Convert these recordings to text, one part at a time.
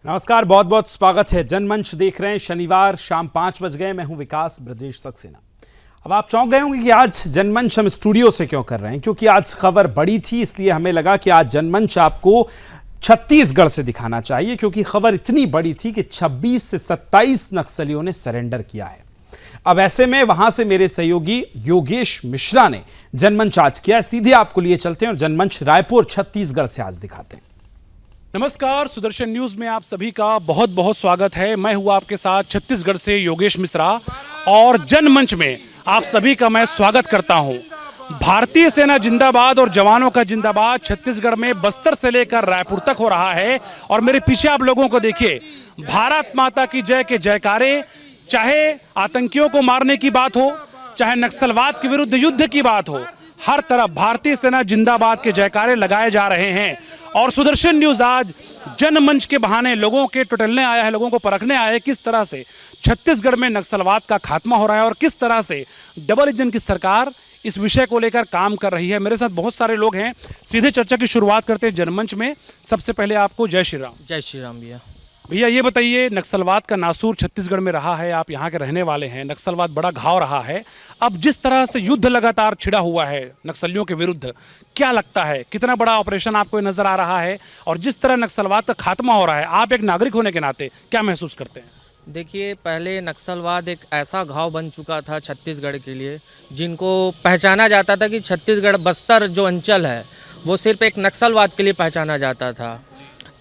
नमस्कार, बहुत बहुत स्वागत है। जनमंच देख रहे हैं। शनिवार शाम 5 बज गए। मैं हूं विकास ब्रजेश सक्सेना। अब आप चौंक गए होंगे कि आज जनमंच हम स्टूडियो से क्यों कर रहे हैं, क्योंकि आज खबर बड़ी थी, इसलिए हमें लगा कि आज जनमंच आपको छत्तीसगढ़ से दिखाना चाहिए, क्योंकि खबर इतनी बड़ी थी कि 26 से 27 नक्सलियों ने सरेंडर किया है। अब ऐसे में वहां से मेरे सहयोगी योगेश मिश्रा ने जनमंच आज किया। सीधे आपको लिए चलते हैं और जनमंच रायपुर छत्तीसगढ़ से आज दिखाते हैं। नमस्कार, सुदर्शन न्यूज में आप सभी का बहुत बहुत स्वागत है। मैं हूं आपके साथ छत्तीसगढ़ से योगेश मिश्रा और जनमंच में आप सभी का मैं स्वागत करता हूं। भारतीय सेना जिंदाबाद और जवानों का जिंदाबाद छत्तीसगढ़ में बस्तर से लेकर रायपुर तक हो रहा है। और मेरे पीछे आप लोगों को देखिए, भारत माता की जय के जयकारे, चाहे आतंकियों को मारने की बात हो, चाहे नक्सलवाद के विरुद्ध युद्ध की बात हो, हर तरफ भारतीय सेना जिंदाबाद के जयकारे लगाए जा रहे हैं। और सुदर्शन न्यूज आज जनमंच के बहाने लोगों के टटोलने आया है, लोगों को परखने आया है किस तरह से छत्तीसगढ़ में नक्सलवाद का खात्मा हो रहा है और किस तरह से डबल इंजन की सरकार इस विषय को लेकर काम कर रही है। मेरे साथ बहुत सारे लोग हैं। सीधे चर्चा की शुरुआत करते हैं जनमंच में। सबसे पहले आपको जय श्री राम। जय श्री राम भैया। भैया ये बताइए, नक्सलवाद का नासूर छत्तीसगढ़ में रहा है, आप यहाँ के रहने वाले हैं, नक्सलवाद बड़ा घाव रहा है। अब जिस तरह से युद्ध लगातार छिड़ा हुआ है नक्सलियों के विरुद्ध, क्या लगता है कितना बड़ा ऑपरेशन आपको नजर आ रहा है? और जिस तरह नक्सलवाद का खात्मा हो रहा है, आप एक नागरिक होने के नाते क्या महसूस करते हैं? देखिए, पहले नक्सलवाद एक ऐसा घाव बन चुका था छत्तीसगढ़ के लिए, जिनको पहचाना जाता था कि छत्तीसगढ़ बस्तर जो अंचल है वो सिर्फ एक नक्सलवाद के लिए पहचाना जाता था।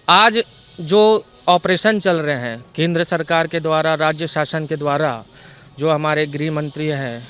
आज जो ऑपरेशन चल रहे हैं केंद्र सरकार के द्वारा, राज्य शासन के द्वारा, जो हमारे गृह मंत्री हैं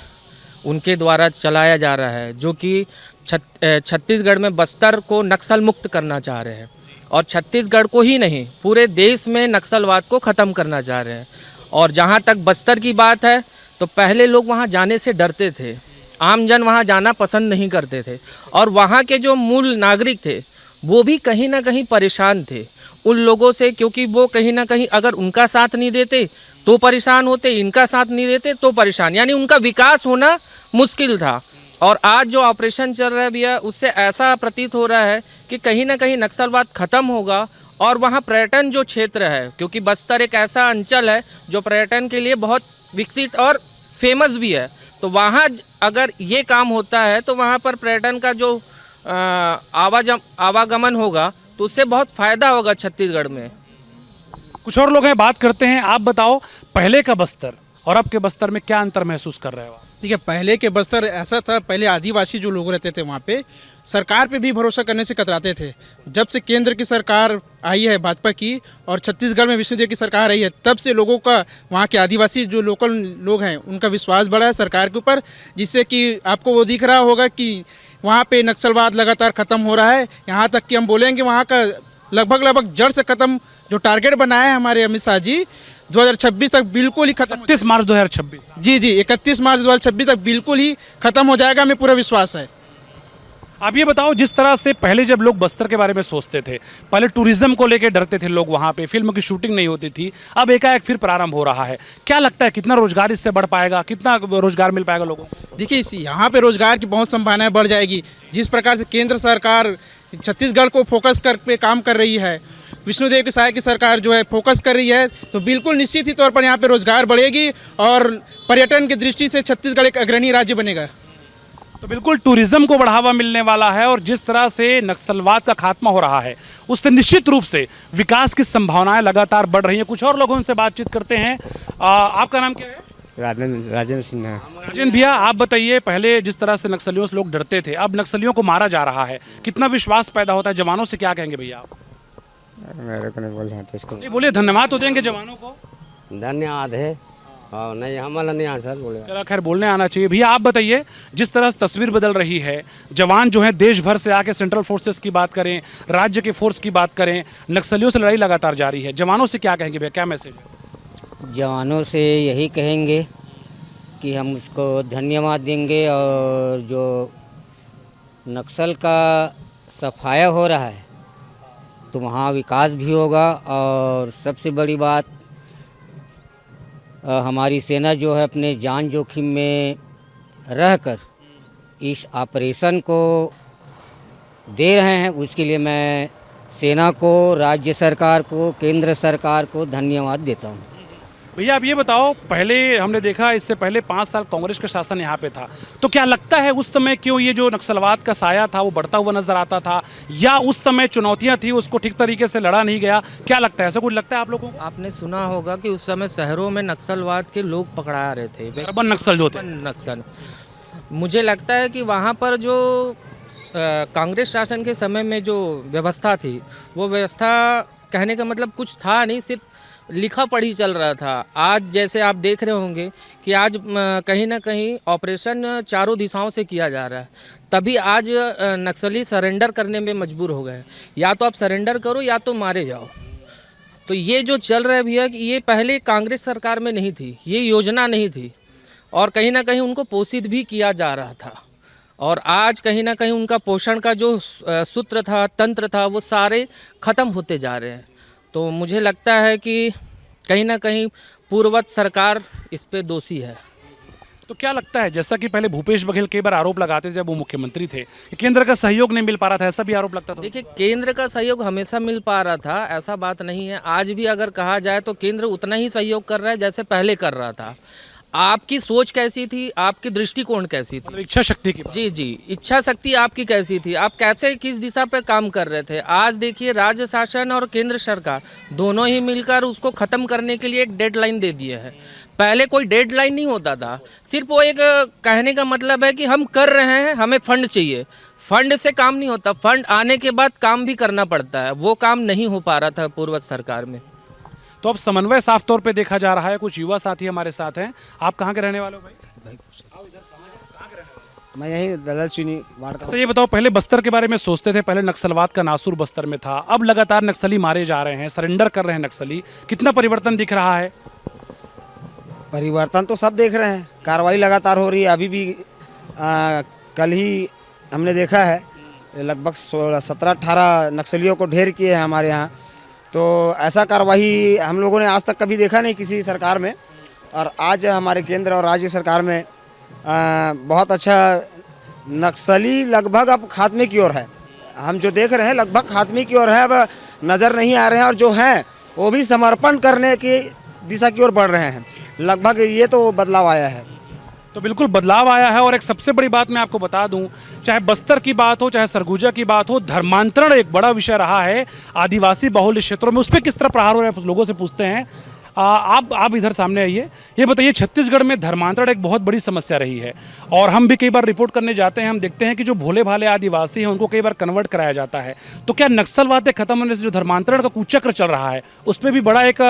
उनके द्वारा चलाया जा रहा है, जो कि छत्तीसगढ़ में बस्तर को नक्सल मुक्त करना चाह रहे हैं। और छत्तीसगढ़ को ही नहीं, पूरे देश में नक्सलवाद को ख़त्म करना चाह रहे हैं। और जहाँ तक बस्तर की बात है, तो पहले लोग वहाँ जाने से डरते थे, आम जन वहाँ जाना पसंद नहीं करते थे। और वहाँ के जो मूल नागरिक थे वो भी कहीं ना कहीं परेशान थे उन लोगों से, क्योंकि वो कहीं ना कहीं अगर उनका साथ नहीं देते तो परेशान होते, इनका साथ नहीं देते तो परेशान, यानी उनका विकास होना मुश्किल था। और आज जो ऑपरेशन चल रहा है भैया, उससे ऐसा प्रतीत हो रहा है कि कहीं ना कहीं नक्सलवाद ख़त्म होगा। और वहाँ पर्यटन जो क्षेत्र है, क्योंकि बस्तर एक ऐसा अंचल है जो पर्यटन के लिए बहुत विकसित और फेमस भी है, तो वहाँ अगर ये काम होता है तो वहाँ पर पर्यटन का जो आवागमन होगा तो उससे बहुत फ़ायदा होगा छत्तीसगढ़ में। कुछ और लोग हैं, बात करते हैं। आप बताओ, पहले का बस्तर और अब के बस्तर में क्या अंतर महसूस कर रहे हो? देखिए, पहले के बस्तर ऐसा था, पहले आदिवासी जो लोग रहते थे वहाँ पे सरकार पे भी भरोसा करने से कतराते थे। जब से केंद्र की सरकार आई है भाजपा की और छत्तीसगढ़ में विष्णुदेव की सरकार आई है, तब से लोगों का, वहाँ के आदिवासी जो लोकल लोग हैं उनका विश्वास बढ़ा है सरकार के ऊपर, जिससे कि आपको वो दिख रहा होगा कि वहाँ पे नक्सलवाद लगातार ख़त्म हो रहा है। यहाँ तक कि हम बोलेंगे वहाँ का लगभग जड़ से ख़त्म जो टारगेट बनाया है हमारे अमित शाह जी, 2026 तक बिल्कुल ही खत्म। 31 मार्च 2026। जी 31 मार्च 2026 तक बिल्कुल ही खत्म हो जाएगा, हमें पूरा विश्वास है। आप ये बताओ, जिस तरह से पहले जब लोग बस्तर के बारे में सोचते थे, पहले टूरिज्म को लेकर डरते थे लोग, वहाँ पे फिल्म की शूटिंग नहीं होती थी, अब एकाएक फिर प्रारंभ हो रहा है। क्या लगता है कितना रोजगार इससे बढ़ पाएगा, कितना रोजगार मिल पाएगा लोगों को? देखिए, यहाँ पे रोजगार की बहुत संभावनाएं बढ़ जाएगी। जिस प्रकार से केंद्र सरकार छत्तीसगढ़ को फोकस कर पे काम कर रही है, विष्णुदेव की सहाय की सरकार जो है फोकस कर रही है, तो बिल्कुल निश्चित ही तौर पर यहाँ पे रोजगार बढ़ेगी और पर्यटन की दृष्टि से छत्तीसगढ़ एक अग्रणी राज्य बनेगा। तो बिल्कुल टूरिज्म को बढ़ावा मिलने वाला है और जिस तरह से नक्सलवाद का खात्मा हो रहा है, उससे निश्चित रूप से विकास की संभावनाएं लगातार बढ़ रही हैं। कुछ और लोगों से बातचीत करते हैं। आपका नाम क्या है? राजेंद्र सिन्हा। राजेंद्र भैया, आप बताइए, पहले जिस तरह से नक्सलियों से लोग डरते थे, अब नक्सलियों को मारा जा रहा है, कितना विश्वास पैदा होता है? जवानों से क्या कहेंगे भैया आप? मेरे को नहीं बोल रहा इसको। नहीं बोलिए, धन्यवाद तो देंगे जवानों को। धन्यवाद है। हाँ, नहीं हमारा नहीं आंसर बोले। चलो खैर, बोलने आना चाहिए। भैया आप बताइए, जिस तरह से तस्वीर बदल रही है, जवान जो है देश भर से आके सेंट्रल फोर्सेस की बात करें, राज्य के फोर्स की बात करें, नक्सलियों से लड़ाई लगातार जारी है, जवानों से क्या कहेंगे भैया, क्या मैसेज है? जवानों से यही कहेंगे कि हम उसको धन्यवाद देंगे, और जो नक्सल का सफाया हो रहा है तो वहाँ विकास भी होगा। और सबसे बड़ी बात, हमारी सेना जो है अपने जान जोखिम में रहकर इस ऑपरेशन को दे रहे हैं, उसके लिए मैं सेना को, राज्य सरकार को, केंद्र सरकार को धन्यवाद देता हूँ। भैया आप ये बताओ, पहले हमने देखा इससे पहले 5 साल कांग्रेस का शासन यहाँ पे था, तो क्या लगता है उस समय क्यों ये जो नक्सलवाद का साया था वो बढ़ता हुआ नजर आता था, या उस समय चुनौतियां थी उसको ठीक तरीके से लड़ा नहीं गया? क्या लगता है, ऐसा कुछ लगता है आप लोगों को? आपने सुना होगा कि उस समय शहरों में नक्सलवाद के लोग पकड़ा रहे थे, अर्बन नक्सल जो थे। नक्सल। मुझे लगता है कि वहाँ पर जो कांग्रेस शासन के समय में जो व्यवस्था थी, वो व्यवस्था कहने का मतलब कुछ था नहीं, सिर्फ लिखा पढ़ी चल रहा था। आज जैसे आप देख रहे होंगे कि आज कहीं ना कहीं ऑपरेशन चारों दिशाओं से किया जा रहा है, तभी आज नक्सली सरेंडर करने में मजबूर हो गए। या तो आप सरेंडर करो या तो मारे जाओ। तो ये जो चल रहा है भैया, कि ये पहले कांग्रेस सरकार में नहीं थी, ये योजना नहीं थी, और कहीं ना कहीं उनको पोषित भी किया जा रहा था। और आज कहीं ना कहीं उनका पोषण का जो सूत्र था, तंत्र था, वो सारे ख़त्म होते जा रहे हैं। तो मुझे लगता है कि कहीं ना कहीं पूर्ववत सरकार इस पे दोषी है। तो क्या लगता है, जैसा कि पहले भूपेश बघेल कई बार आरोप लगाते थे जब वो मुख्यमंत्री थे कि केंद्र का सहयोग नहीं मिल पा रहा था, ऐसा भी आरोप लगता था? देखिए, केंद्र का सहयोग हमेशा मिल पा रहा था, ऐसा बात नहीं है। आज भी अगर कहा जाए तो केंद्र उतना ही सहयोग कर रहा है जैसे पहले कर रहा था। आपकी सोच कैसी थी, आपकी दृष्टिकोण कैसी थी? मतलब इच्छा शक्ति की बात। जी जी, इच्छा शक्ति आपकी कैसी थी, आप कैसे किस दिशा पे काम कर रहे थे? आज देखिए, राज्य शासन और केंद्र सरकार दोनों ही मिलकर उसको ख़त्म करने के लिए एक डेडलाइन दे दिए है। पहले कोई डेडलाइन नहीं होता था, सिर्फ वो एक कहने का मतलब है कि हम कर रहे हैं, हमें फंड चाहिए। फंड से काम नहीं होता, फंड आने के बाद काम भी करना पड़ता है। वो काम नहीं हो पा रहा था पूर्व सरकार में। तो अब समन्वय साफ तौर पे देखा जा रहा है। कुछ युवा साथी हमारे साथ हैं। आप कहाँ के रहने वाले हो भाई? मैं यही दलल चीनी वार्ड का। अच्छा ये बताओ, पहले बस्तर के बारे में सोचते थे, पहले नक्सलवाद का नासूर बस्तर में था, अब लगातार नक्सली मारे जा रहे हैं, सरेंडर कर रहे हैं नक्सली, कितना परिवर्तन दिख रहा है? परिवर्तन तो सब देख रहे हैं, कार्रवाई लगातार हो रही है। अभी भी कल ही हमने देखा है लगभग 17-18 नक्सलियों को ढेर किए हैं हमारे यहाँ। तो ऐसा कार्रवाई हम लोगों ने आज तक कभी देखा नहीं किसी सरकार में, और आज हमारे केंद्र और राज्य सरकार में बहुत अच्छा नक्सली लगभग अब खात्मे की ओर है। हम जो देख रहे हैं लगभग खात्मे की ओर है, अब नज़र नहीं आ रहे हैं, और जो हैं वो भी समर्पण करने की दिशा की ओर बढ़ रहे हैं। लगभग ये तो बदलाव आया है। तो बिल्कुल बदलाव आया है। और एक सबसे बड़ी बात मैं आपको बता दूं, चाहे बस्तर की बात हो, चाहे सरगुजा की बात हो, धर्मांतरण एक बड़ा विषय रहा है आदिवासी बहुल क्षेत्रों में। उस पर किस तरह प्रहार हो रहा है, लोगों से पूछते हैं। आप इधर सामने आइए, ये बताइए, छत्तीसगढ़ में धर्मांतरण एक बहुत बड़ी समस्या रही है, और हम भी कई बार रिपोर्ट करने जाते हैं, हम देखते हैं कि जो भोले भाले आदिवासी हैं उनको कई बार कन्वर्ट कराया जाता है। तो क्या नक्सलवाद खत्म होने से जो धर्मांतरण का कुचक्र चल रहा है उस पर भी बड़ा एक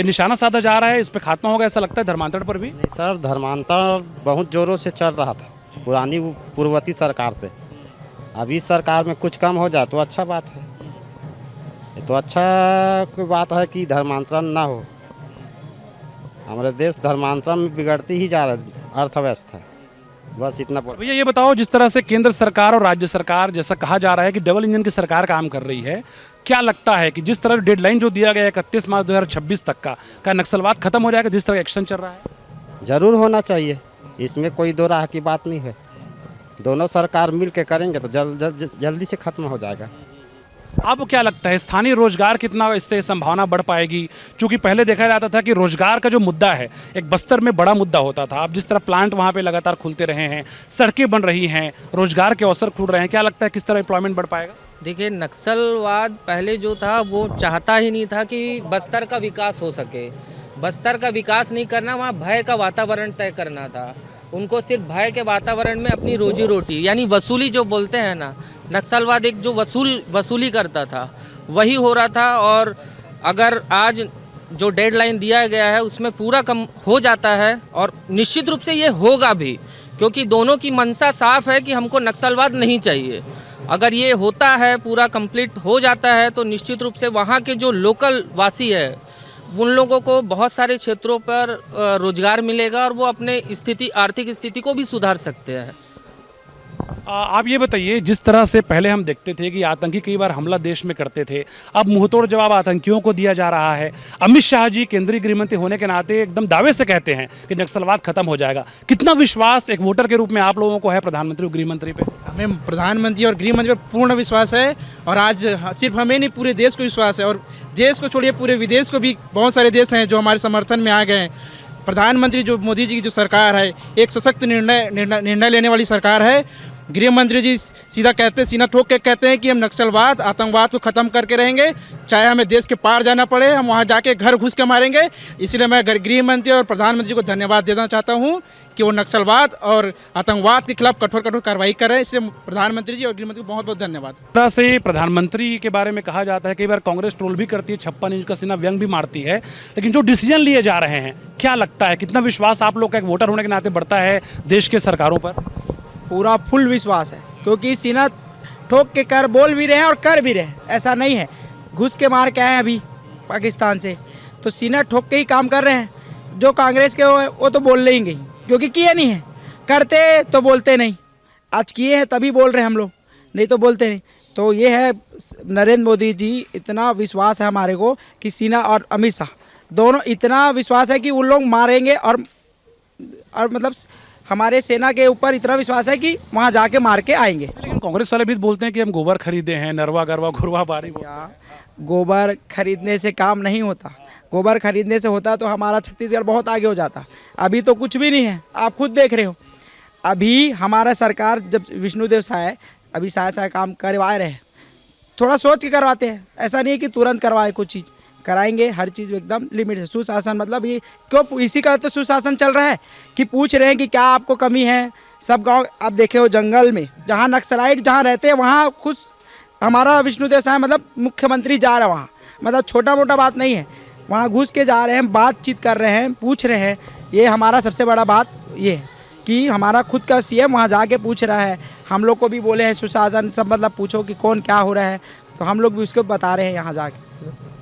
निशाना साधा जा रहा है, इस पर खात्मा होगा ऐसा लगता है धर्मांतरण पर भी? सर, धर्मांतरण बहुत ज़ोरों से चल रहा था पुरानी पूर्ववर्ती सरकार से। अभी सरकार में कुछ कम हो जाए तो अच्छा बात है। ये तो अच्छा कोई बात है कि धर्मांतरण ना हो। हमारे देश धर्मांतरण में बिगड़ती ही जा रहा है अर्थव्यवस्था। बस इतना। भैया ये बताओ, जिस तरह से केंद्र सरकार और राज्य सरकार, जैसा कहा जा रहा है कि डबल इंजन की सरकार काम कर रही है, क्या लगता है कि जिस तरह डेडलाइन जो दिया गया है 31 मार्च 2026 तक का नक्सलवाद खत्म हो जाएगा जिस तरह एक्शन चल रहा है? ज़रूर होना चाहिए, इसमें कोई दो राह की बात नहीं है। दोनों सरकार मिल के करेंगे तो जल्दी से खत्म हो जाएगा। आपको क्या लगता है, स्थानीय रोजगार कितना इससे संभावना बढ़ पाएगी? क्योंकि पहले देखा जाता था कि रोजगार का जो मुद्दा है एक बस्तर में बड़ा मुद्दा होता था। अब जिस तरह प्लांट वहाँ पे लगातार खुलते रहे हैं, सड़कें बन रही हैं, रोजगार के अवसर खुल रहे हैं, क्या लगता है किस तरह एम्प्लॉयमेंट बढ़ पाएगा? देखिए, नक्सलवाद पहले जो था वो चाहता ही नहीं था कि बस्तर का विकास हो सके। बस्तर का विकास नहीं करना, वहाँ भय का वातावरण तय करना था। उनको सिर्फ भय के वातावरण में अपनी रोजी रोटी, यानी वसूली जो बोलते हैं ना, नक्सलवाद एक जो वसूली करता था वही हो रहा था। और अगर आज जो डेडलाइन दिया गया है उसमें पूरा कम हो जाता है, और निश्चित रूप से ये होगा भी, क्योंकि दोनों की मंशा साफ है कि हमको नक्सलवाद नहीं चाहिए। अगर ये होता है, पूरा कंप्लीट हो जाता है, तो निश्चित रूप से वहाँ के जो लोकल वासी है उन लोगों को बहुत सारे क्षेत्रों पर रोजगार मिलेगा, और वो अपने आर्थिक स्थिति को भी सुधार सकते हैं। आप ये बताइए, जिस तरह से पहले हम देखते थे कि आतंकी कई बार हमला देश में करते थे, अब मुंहतोड़ जवाब आतंकियों को दिया जा रहा है। अमित शाह जी केंद्रीय गृहमंत्री होने के नाते एकदम दावे से कहते हैं कि नक्सलवाद खत्म हो जाएगा। कितना विश्वास एक वोटर के रूप में आप लोगों को है प्रधानमंत्री और गृहमंत्री पे? हमें प्रधानमंत्री और गृहमंत्री पर पूर्ण विश्वास है, और आज सिर्फ हमें नहीं पूरे देश को विश्वास है, और देश को छोड़िए पूरे विदेश को भी बहुत सारे देश हैं जो हमारे समर्थन में आ गए हैं। प्रधानमंत्री जो मोदी जी की जो सरकार है, एक सशक्त निर्णय लेने वाली सरकार है। गृह मंत्री जी सीना ठोक के कहते हैं कि हम नक्सलवाद आतंकवाद को ख़त्म करके रहेंगे, चाहे हमें देश के पार जाना पड़े, हम वहाँ जाके घर घुस के मारेंगे। इसलिए मैं गृह मंत्री और प्रधानमंत्री को धन्यवाद देना चाहता हूँ कि वो नक्सलवाद और आतंकवाद के खिलाफ कठोर कार्रवाई कर रहे हैं। इसलिए प्रधानमंत्री जी और गृह मंत्री को बहुत बहुत धन्यवाद। तरह से प्रधानमंत्री के बारे में कहा जाता है, कई बार कांग्रेस ट्रोल भी करती है, 56 इंच का सीना व्यंग भी मारती है, लेकिन जो डिसीजन लिए जा रहे हैं, क्या लगता है कितना विश्वास आप लोग का एक वोटर होने के नाते बढ़ता है देश के सरकारों पर? पूरा फुल विश्वास है, क्योंकि सीना ठोक के कर बोल भी रहे हैं और कर भी रहे हैं। ऐसा नहीं है घुस के मार के आए हैं अभी पाकिस्तान से, तो सीना ठोक के ही काम कर रहे हैं। जो कांग्रेस के वो तो बोल लेंगे ही, क्योंकि किए नहीं है, करते तो बोलते नहीं। आज किए हैं तभी बोल रहे हैं हम लोग, नहीं तो बोलते नहीं। तो ये है नरेंद्र मोदी जी, इतना विश्वास है हमारे को कि सीना और अमित शाह दोनों इतना विश्वास है कि उन लोग मारेंगे, और मतलब हमारे सेना के ऊपर इतना विश्वास है कि वहाँ जाके मार के आएंगे। लेकिन कांग्रेस वाले भी बोलते हैं कि हम गोबर खरीदे हैं, नरवा गरवा घुरवा बारी। गोबर खरीदने से काम नहीं होता, गोबर खरीदने से होता तो हमारा छत्तीसगढ़ बहुत आगे हो जाता। अभी तो कुछ भी नहीं है, आप खुद देख रहे हो। अभी हमारा सरकार जब विष्णुदेव साय अभी साय काम करवा रहे हैं, थोड़ा सोच के करवाते हैं। ऐसा नहीं है कि तुरंत करवाए, कुछ चीज़ कराएंगे, हर चीज़ एकदम लिमिट है। सुशासन मतलब ये क्यों, इसी का तो सुशासन चल रहा है कि पूछ रहे हैं कि क्या आपको कमी है। सब गांव आप देखे हो, जंगल में जहां नक्सलाइट जहां रहते हैं वहां खुद हमारा विष्णुदेव साय मतलब मुख्यमंत्री जा रहा है वहाँ, मतलब छोटा मोटा बात नहीं है, वहाँ घुस के जा रहे हैं, बातचीत कर रहे हैं, पूछ रहे हैं। ये हमारा सबसे बड़ा बात ये है कि हमारा खुद का सीएम वहाँ जाके पूछ रहा है। हम लोग को भी बोले हैं सुशासन सब मतलब पूछो कि कौन क्या हो रहा है, तो हम लोग भी उसको बता रहे हैं यहाँ जाके।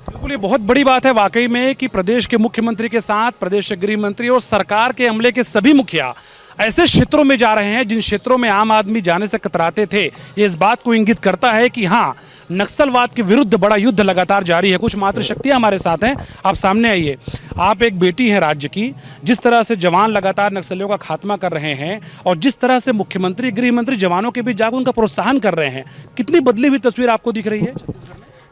बिल्कुल, ये बहुत बड़ी बात है वाकई में कि प्रदेश के मुख्यमंत्री के साथ प्रदेश के गृह मंत्री और सरकार के अमले के सभी मुखिया ऐसे क्षेत्रों में जा रहे हैं जिन क्षेत्रों में आम आदमी जाने से कतराते थे। ये इस बात को इंगित करता है कि हाँ, नक्सलवाद के विरुद्ध बड़ा युद्ध लगातार जारी है। कुछ मातृशक्तियाँ हमारे साथ हैं, आप सामने आइए। आप एक बेटी हैं राज्य की, जिस तरह से जवान लगातार नक्सलियों का खात्मा कर रहे हैं और जिस तरह से मुख्यमंत्री गृह मंत्री जवानों के बीच जाकर उनका प्रोत्साहन कर रहे हैं, कितनी बदली हुई तस्वीर आपको दिख रही है?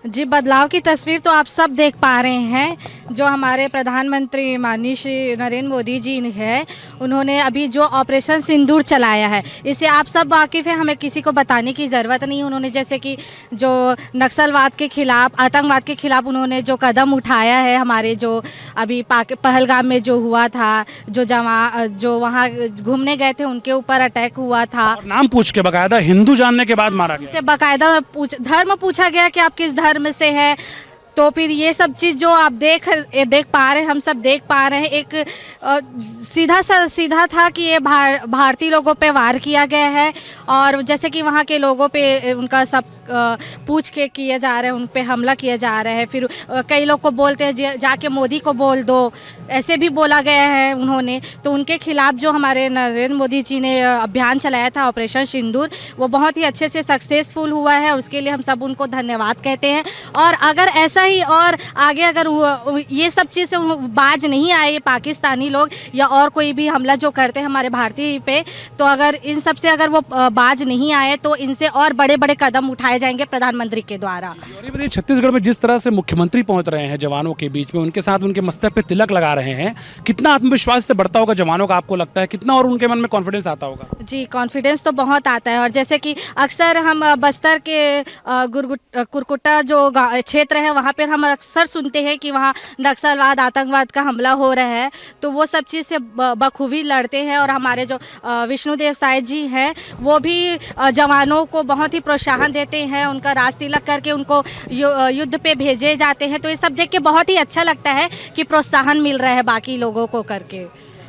जी, बदलाव की तस्वीर तो आप सब देख पा रहे हैं। जो हमारे प्रधानमंत्री माननीय श्री नरेंद्र मोदी जी है, उन्होंने अभी जो ऑपरेशन सिंदूर चलाया है, इससे आप सब वाकिफ़ हैं, हमें किसी को बताने की ज़रूरत नहीं। उन्होंने जैसे कि जो नक्सलवाद के ख़िलाफ़, आतंकवाद के ख़िलाफ़ उन्होंने जो कदम उठाया है, हमारे जो अभी पहलगाम में जो हुआ था, जो वहाँ घूमने गए थे उनके ऊपर अटैक हुआ था, नाम पूछ के बाकायदा हिंदू जानने के बाद मारा गया, बाकायदा धर्म पूछा गया कि आप किस धर्म से है। तो फिर ये सब चीज़ जो आप देख पा रहे हैं, हम सब देख पा रहे हैं, एक सीधा था कि ये भारतीय लोगों पे वार किया गया है। और जैसे कि वहाँ के लोगों पे उनका सब पूछ के किए जा रहे हैं, उन पे हमला किया जा रहा है। फिर कई लोग को बोलते हैं जाके मोदी को बोल दो, ऐसे भी बोला गया है उन्होंने। तो उनके खिलाफ़ जो हमारे नरेंद्र मोदी जी ने अभियान चलाया था ऑपरेशन सिंदूर, वो बहुत ही अच्छे से सक्सेसफुल हुआ है, और उसके लिए हम सब उनको धन्यवाद कहते हैं। और अगर ऐसा ही और आगे अगर ये सब चीज़ से बाज नहीं आए पाकिस्तानी लोग या और कोई भी हमला जो करते हैं हमारे भारतीय पे, तो अगर इन सब से अगर वो बाज नहीं आए तो इनसे और बड़े बड़े कदम उठाए जाएंगे प्रधानमंत्री के द्वारा। और ये बताइए, छत्तीसगढ़ में जिस तरह से मुख्यमंत्री पहुंच रहे हैं जवानों के बीच में, उनके साथ उनके मस्तक पे तिलक लगा रहे हैं, कितना आत्मविश्वास से बढ़ता होगा जवानों का, आपको लगता है कितना, और उनके मन में कॉन्फिडेंस आता होगा? जी, कॉन्फिडेंस तो बहुत आता है। और जैसे कि अक्सर हम बस्तर के कुरकुटा जो क्षेत्र है, वहाँ पर हम अक्सर सुनते हैं कि वहाँ नक्सलवाद आतंकवाद का हमला हो रहा है, तो वो सब चीज़ से बखूबी लड़ते हैं। और हमारे जो विष्णुदेव साय जी हैं, वो भी जवानों को बहुत ही प्रोत्साहन देते हैं, उनका राज तिलक करके उनको युद्ध पे भेजे जाते हैं। तो ये सब देख के बहुत ही अच्छा लगता है कि प्रोत्साहन मिल रहा है बाकी लोगों को करके।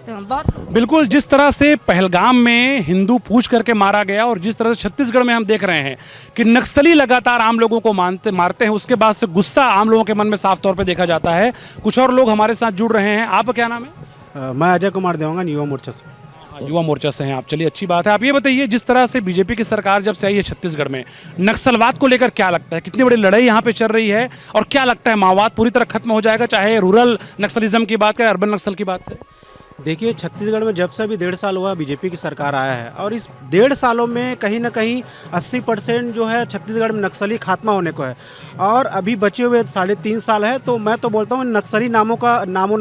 बहुत बिल्कुल, जिस तरह से पहलगाम में हिंदू पूछ करके मारा गया और जिस तरह से छत्तीसगढ़ में हम देख रहे हैं कि नक्सली लगातार आम लोगों को मारते हैं, उसके बाद से गुस्सा आम लोगों के मन में साफ तौर पे देखा जाता है। कुछ और लोग हमारे साथ जुड़ रहे हैं। आपका क्या नाम है? मैं अजय कुमार देवांगन, युवा मोर्चा से। युवा मोर्चा से हैं आप, चलिए अच्छी बात है। आप ये बताइए, जिस तरह से बीजेपी की सरकार जब से आई है छत्तीसगढ़ में, नक्सलवाद को लेकर क्या लगता है, कितनी बड़ी लड़ाई यहाँ पे चल रही है, और क्या लगता है माओवाद पूरी तरह खत्म हो जाएगा, चाहे रूरल नक्सलिज्म की बात करें, अर्बन नक्सल की बात करें? देखिए, छत्तीसगढ़ में जब से भी 1.5 साल हुआ बीजेपी की सरकार आया है, और इस 1.5 सालों में कहीं ना कहीं 80% जो है छत्तीसगढ़ में नक्सली खात्मा होने को है, और अभी बचे हुए 3.5 साल है। तो मैं तो बोलता हूँ नक्सली नामों का नामो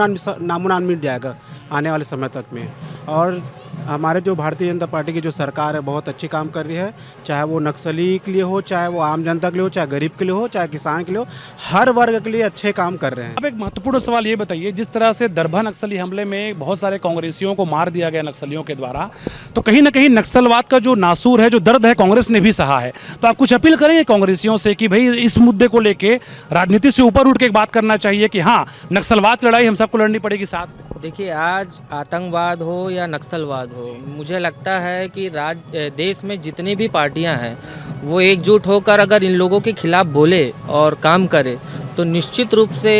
नाम मिट जाएगा आने वाले समय तक में। और हमारे जो भारतीय जनता पार्टी की जो सरकार है बहुत अच्छी काम कर रही है, चाहे वो नक्सली के लिए हो, चाहे वो आम जनता के लिए हो, चाहे गरीब के लिए हो, चाहे किसान के लिए हो, हर वर्ग के लिए अच्छे काम कर रहे हैं। अब एक महत्वपूर्ण सवाल ये बताइए, जिस तरह से दरभा नक्सली हमले में बहुत सारे कांग्रेसियों को मार दिया गया नक्सलियों के द्वारा, तो कहीं ना कहीं नक्सलवाद का जो नासूर है, जो दर्द है, कांग्रेस ने भी सहा है। तो आप कुछ अपील करेंगे कांग्रेसियों से कि भाई इस मुद्दे को लेके राजनीति से ऊपर उठ के एक बात करना चाहिए कि हाँ, नक्सलवाद की लड़ाई हम सबको लड़नी पड़ेगी साथ में? देखिए, आज आतंकवाद हो या नक्सलवाद हो, मुझे लगता है कि देश में जितनी भी पार्टियां हैं वो एकजुट होकर अगर इन लोगों के खिलाफ बोले और काम करे तो निश्चित रूप से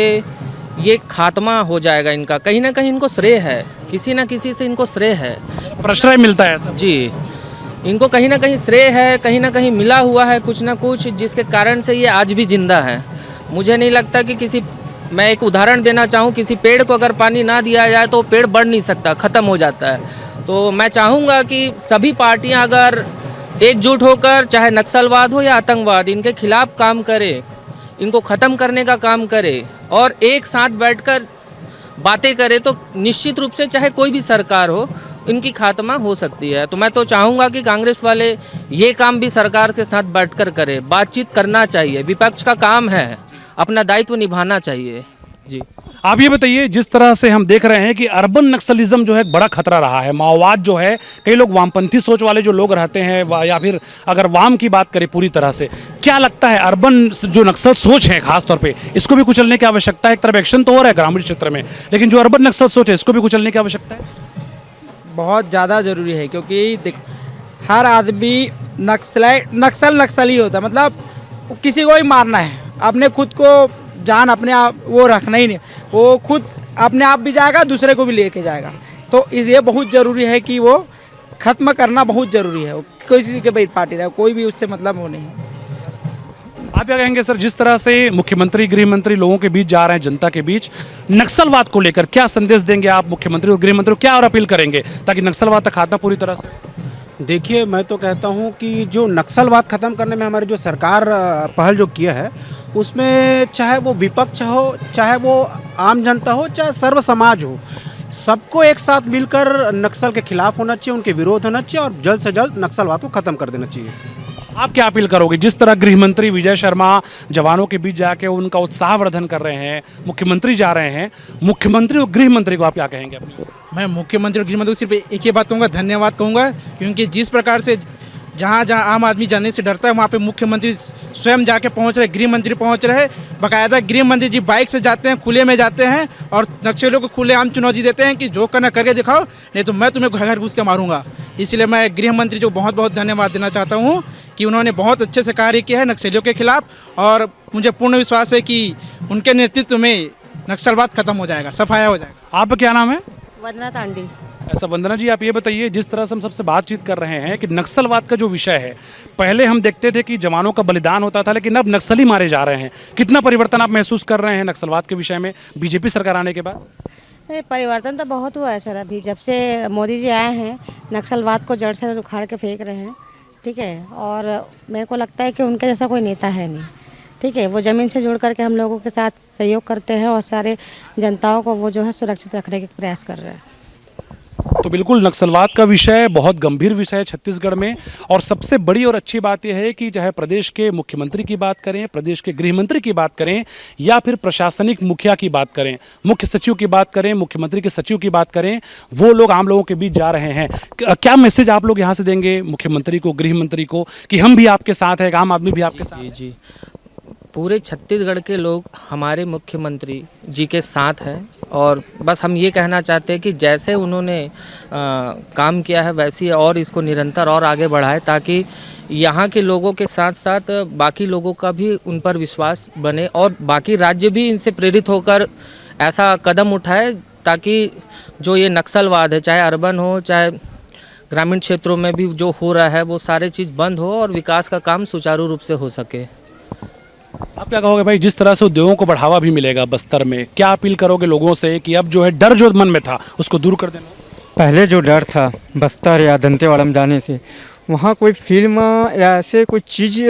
ये खात्मा हो जाएगा इनका। कहीं ना कहीं इनको श्रेय है, किसी ना किसी से इनको श्रेय है, प्रश्रय मिलता है सब। जी, इनको कहीं ना कहीं श्रेय है, कहीं ना कहीं मिला हुआ है कुछ ना कुछ, जिसके कारण से ये आज भी जिंदा है। मुझे नहीं लगता कि मैं एक उदाहरण देना चाहूँ, किसी पेड़ को अगर पानी ना दिया जाए तो पेड़ बढ़ नहीं सकता, ख़त्म हो जाता है। तो मैं चाहूँगा कि सभी पार्टियां अगर एकजुट होकर, चाहे नक्सलवाद हो या आतंकवाद, इनके खिलाफ काम करे, इनको ख़त्म करने का काम करे और एक साथ बैठकर बातें करे, तो निश्चित रूप से चाहे कोई भी सरकार हो, इनकी खात्मा हो सकती है। तो मैं तो चाहूँगा कि कांग्रेस वाले ये काम भी सरकार के साथ बैठकर करे, बातचीत करना चाहिए, विपक्ष का काम है, अपना दायित्व निभाना चाहिए। जी, आप ये बताइए, जिस तरह से हम देख रहे हैं कि अर्बन नक्सलिज्म जो है एक बड़ा खतरा रहा है, माओवाद जो है, कई लोग वामपंथी सोच वाले जो लोग रहते हैं, या फिर अगर वाम की बात करें पूरी तरह से, क्या लगता है अर्बन जो नक्सल सोच है खास तौर पे, इसको भी कुचलने की आवश्यकता है? एक तरफ एक्शन तो हो रहा है ग्रामीण क्षेत्र में, लेकिन जो अर्बन नक्सल सोच है इसको भी कुचलने की आवश्यकता है? बहुत ज़्यादा ज़रूरी है, क्योंकि देख, हर आदमी नक्सल ही होता है, मतलब किसी को ही मारना है, अपने खुद को जान अपने आप वो रखना ही नहीं, वो खुद अपने आप भी जाएगा, दूसरे को भी लेके जाएगा। तो इसलिए बहुत ज़रूरी है कि वो ख़त्म करना बहुत ज़रूरी है। किसी के भाई पार्टी रहे, कोई भी उससे मतलब वो नहीं है। आप क्या कहेंगे सर, जिस तरह से मुख्यमंत्री, गृह मंत्री लोगों के बीच जा रहे हैं, जनता के बीच, नक्सलवाद को लेकर क्या संदेश देंगे आप मुख्यमंत्री और गृह मंत्री को, क्या और अपील करेंगे ताकि नक्सलवाद का खात्मा पूरी तरह से? देखिए, मैं तो कहता हूँ कि जो नक्सलवाद ख़त्म करने में हमारी जो सरकार पहल जो किया है, उसमें चाहे वो विपक्ष हो, चाहे वो आम जनता हो, चाहे सर्व समाज हो, सबको एक साथ मिलकर नक्सल के खिलाफ होना चाहिए, उनके विरोध होना चाहिए और जल्द से जल्द नक्सलवाद को ख़त्म कर देना चाहिए। आप क्या अपील करोगे, जिस तरह गृह मंत्री विजय शर्मा जवानों के बीच जाके उनका उत्साहवर्धन कर रहे हैं, मुख्यमंत्री जा रहे हैं, मुख्यमंत्री और गृह मंत्री को आप क्या कहेंगे अपनी? मैं मुख्यमंत्री और गृह मंत्री को सिर्फ एक ही बात कहूँगा, धन्यवाद कहूँगा, क्योंकि जिस प्रकार से जहाँ आम आदमी जाने से डरता है, वहाँ पे मुख्यमंत्री स्वयं जाके पहुँच रहे, गृह मंत्री पहुँच रहे, बाकायदा गृह मंत्री जी बाइक से जाते हैं, खुले में जाते हैं और नक्सलियों को खुलेआम चुनौती देते हैं कि जो करना करके दिखाओ, नहीं तो मैं तुम्हें घर घुस के मारूंगा। इसलिए मैं गृह मंत्री को बहुत बहुत धन्यवाद देना चाहता हूँ कि उन्होंने बहुत अच्छे से कार्य किया है नक्सलियों के खिलाफ, और मुझे पूर्ण विश्वास है कि उनके नेतृत्व में नक्सलवाद खत्म हो जाएगा, सफाया हो जाएगा। आपका क्या नाम है? वंदना तांडी। ऐसा वंदना जी, आप ये बताइए, जिस तरह से हम सबसे बातचीत कर रहे हैं कि नक्सलवाद का जो विषय है, पहले हम देखते थे कि जवानों का बलिदान होता था, लेकिन अब नक्सली मारे जा रहे हैं, कितना परिवर्तन आप महसूस कर रहे हैं नक्सलवाद के विषय में बीजेपी सरकार आने के बाद? परिवर्तन तो बहुत हुआ है सर। अभी जब से मोदी जी आए हैं, नक्सलवाद को जड़ से उखाड़ के फेंक रहे हैं, ठीक है, और मेरे को लगता है कि उनके जैसा कोई नेता है नहीं, ठीक है। वो ज़मीन से जुड़ करके हम लोगों के साथ सहयोग करते हैं और सारे जनताओं को वो जो है सुरक्षित रखने के प्रयास कर रहे हैं। तो बिल्कुल नक्सलवाद का विषय बहुत गंभीर विषय है छत्तीसगढ़ में, और सबसे बड़ी और अच्छी बात यह है कि चाहे प्रदेश के मुख्यमंत्री की बात करें, प्रदेश के गृह मंत्री की बात करें, या फिर प्रशासनिक मुखिया की बात करें, मुख्य सचिव की बात करें, मुख्यमंत्री के सचिव की बात करें, वो लोग आम लोगों के बीच जा रहे हैं। क्या मैसेज आप लोग यहाँ से देंगे मुख्यमंत्री को, गृह मंत्री को, कि हम भी आपके साथ हैं, आम आदमी भी आपके साथ? जी जी, पूरे छत्तीसगढ़ के लोग हमारे मुख्यमंत्री जी के साथ हैं, और बस हम ये कहना चाहते हैं कि जैसे उन्होंने काम किया है वैसे और इसको निरंतर और आगे बढ़ाए, ताकि यहाँ के लोगों के साथ साथ बाकी लोगों का भी उन पर विश्वास बने और बाकी राज्य भी इनसे प्रेरित होकर ऐसा कदम उठाए, ताकि जो ये नक्सलवाद है, चाहे अर्बन हो चाहे ग्रामीण क्षेत्रों में भी जो हो रहा है वो सारे चीज़ बंद हो और विकास का काम सुचारू रूप से हो सके। आप क्या कहोगे भाई, जिस तरह से उद्योगों को बढ़ावा भी मिलेगा बस्तर में, क्या अपील करोगे लोगों से कि अब जो है डर जो मन में था उसको दूर कर देना? पहले जो डर था बस्तर या दंतेवाड़ा में जाने से, वहाँ कोई फिल्म या ऐसे कोई चीज़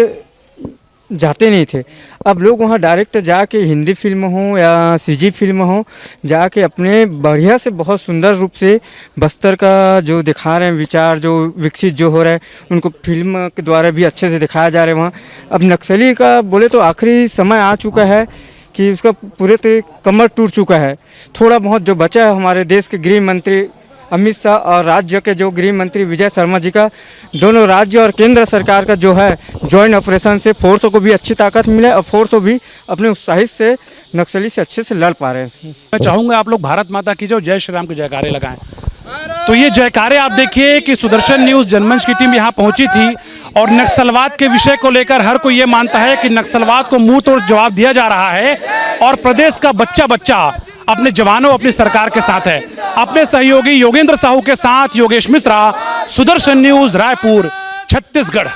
जाते नहीं थे। अब लोग वहाँ डायरेक्ट जाके हिंदी फिल्म हो या सीजी फिल्म हो, जाके अपने बढ़िया से बहुत सुंदर रूप से बस्तर का जो दिखा रहे हैं विचार, जो विकसित जो हो रहा है, उनको फिल्म के द्वारा भी अच्छे से दिखाया जा रहा है वहाँ। अब नक्सली का बोले तो आखिरी समय आ चुका है कि उसका पूरे तरीके कमर टूट चुका है। थोड़ा बहुत जो बचा है हमारे देश के गृह मंत्री अमित शाह और राज्य के जो गृह मंत्री विजय शर्मा जी का, दोनों राज्य और केंद्र सरकार का जो है जॉइंट ऑपरेशन से फोर्सों को भी अच्छी ताकत मिले और फोर्सों भी अपने उत्साहित से नक्सली से अच्छे से लड़ पा रहे हैं। मैं चाहूँगा आप लोग भारत माता की जो जय श्री राम के जयकारे लगाएं। तो ये जयकारे आप देखिए कि सुदर्शन न्यूज़ जनमंच की टीम यहाँ पहुंची थी और नक्सलवाद के विषय को लेकर हर कोई ये मानता है कि नक्सलवाद को मुंह तोड़ जवाब दिया जा रहा है और प्रदेश का बच्चा बच्चा अपने जवानों अपनी सरकार के साथ है। अपने सहयोगी योगेंद्र साहू के साथ योगेश मिश्रा, सुदर्शन न्यूज़, रायपुर, छत्तीसगढ़।